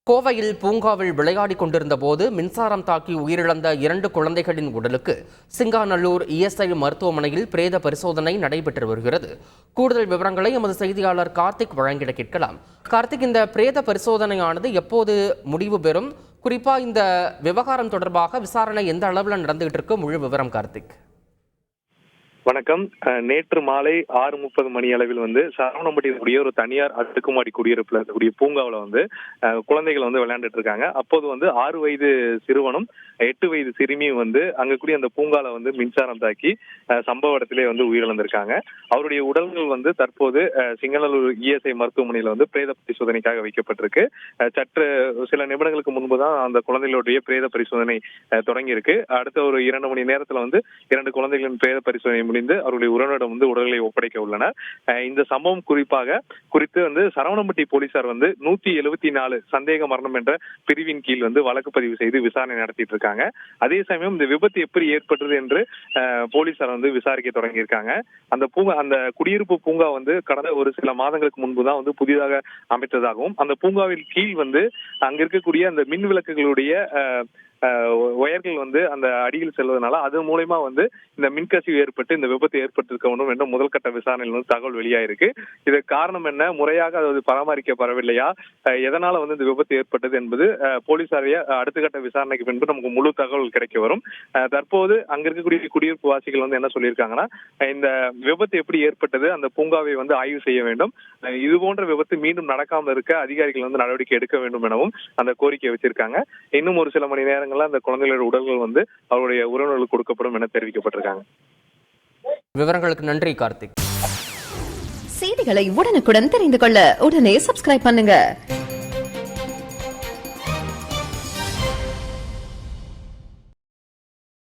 கோவையில் பூங்காவில் விளையாடிக் கொண்டிருந்த போது மின்சாரம் தாக்கி உயிரிழந்த 2 குழந்தைகளின் உடலுக்கு சிங்காநல்லூர் இஎஸ்ஐ மருத்துவமனையில் பிரேத பரிசோதனை நடைபெற்று வருகிறது. கூடுதல் விவரங்களை எமது செய்தியாளர் கார்த்திக் வழங்கிட கேட்கலாம். கார்த்திக், இந்த பிரேத பரிசோதனையானது எப்போது முடிவு பெறும்? குறிப்பா இந்த விவகாரம் தொடர்பாக விசாரணை எந்த அளவில் நடந்துகிட்டு இருக்கு? முழு விவரம் கார்த்திக். வணக்கம். நேற்று மாலை 6:30 மணி அளவில் சரவணம்பட்டியினுடைய ஒரு தனியார் அடுக்குமாடி குடியிருப்புல இருக்கக்கூடிய பூங்காவில் குழந்தைகள் விளையாண்டுட்டு இருக்காங்க. அப்போது 6 வயது சிறுவனும் 8 வயது சிறுமியும் அங்க கூடிய அந்த பூங்கால மின்சாரம் தாக்கி சம்பவ இடத்திலே உயிரிழந்திருக்காங்க. அவருடைய உடல்கள் தற்போது சிங்கநல்லூர் இஎஸ்ஐ மருத்துவமனையில பிரேத பரிசோதனைக்காக வைக்கப்பட்டிருக்கு. சற்று சில நிமிடங்களுக்கு முன்பு தான் அந்த குழந்தைகளுடைய பிரேத பரிசோதனை தொடங்கி இருக்கு. அடுத்த ஒரு 2 மணி நேரத்துல 2 குழந்தைகளின் பிரேத பரிசோதனை முடிந்து அவருடைய உறவினரிடம் உடல்களை ஒப்படைக்க உள்ளனர். இந்த சம்பவம் குறித்து சரவணம்பட்டி போலீசார் 174 சந்தேக மரணம் என்ற பிரிவின் கீழ் வழக்கு பதிவு செய்து விசாரணை நடத்திட்டு இருக்காங்க. அதே சமயம் இந்த விபத்து எப்படி ஏற்பட்டது என்று போலீசார் விசாரிக்க தொடங்கி இருக்காங்க. அந்த குடியிருப்பு பூங்கா கடந்த ஒரு சில மாதங்களுக்கு முன்புதான் புதிதாக அமைத்ததாகவும் அந்த பூங்காவில் கீழ் அங்க இருக்கக்கூடிய அந்த மின் விளக்குகளுடைய ஒயர்கள் அந்த அடியில் செல்வதனால அது மூலமா இந்த மின்கசிவு ஏற்பட்டு இந்த விபத்து ஏற்பட்டிருக்கணும் என்ற முதல்கட்ட விசாரணையில் தகவல் வெளியாயிருக்கு. இதற்கு காரணம் என்ன, முறையாக அது பராமரிக்கப்படவில்லையா, எதனால இந்த விபத்து ஏற்பட்டது என்பது போலீசாரைய அடுத்த கட்ட விசாரணைக்கு பின்பு நமக்கு முழு தகவல் கிடைக்க வரும். தற்போது அங்க இருக்கக்கூடிய குடியிருப்பு வாசிகள் என்ன சொல்லியிருக்காங்கன்னா, இந்த விபத்து எப்படி ஏற்பட்டது, அந்த பூங்காவை ஆய்வு செய்ய வேண்டும், இது போன்ற விபத்து மீண்டும் நடக்காமல் இருக்க அதிகாரிகள் நடவடிக்கை எடுக்க வேண்டும் எனவும் அந்த கோரிக்கை வச்சிருக்காங்க. இன்னும் ஒரு சில மணி நேரங்கள் அந்த குழந்தைகளோட உடல்கள் அவருடைய உறவினர்களுக்கு கொடுக்கப்படும் என தெரிவிக்கப்பட்டிருக்காங்க. விவரங்களுக்கு நன்றி கார்த்திக். செய்திகளை உடனுக்குடன் தெரிந்து கொள்ள உடனே சப்ஸ்கிரைப் பண்ணுங்க.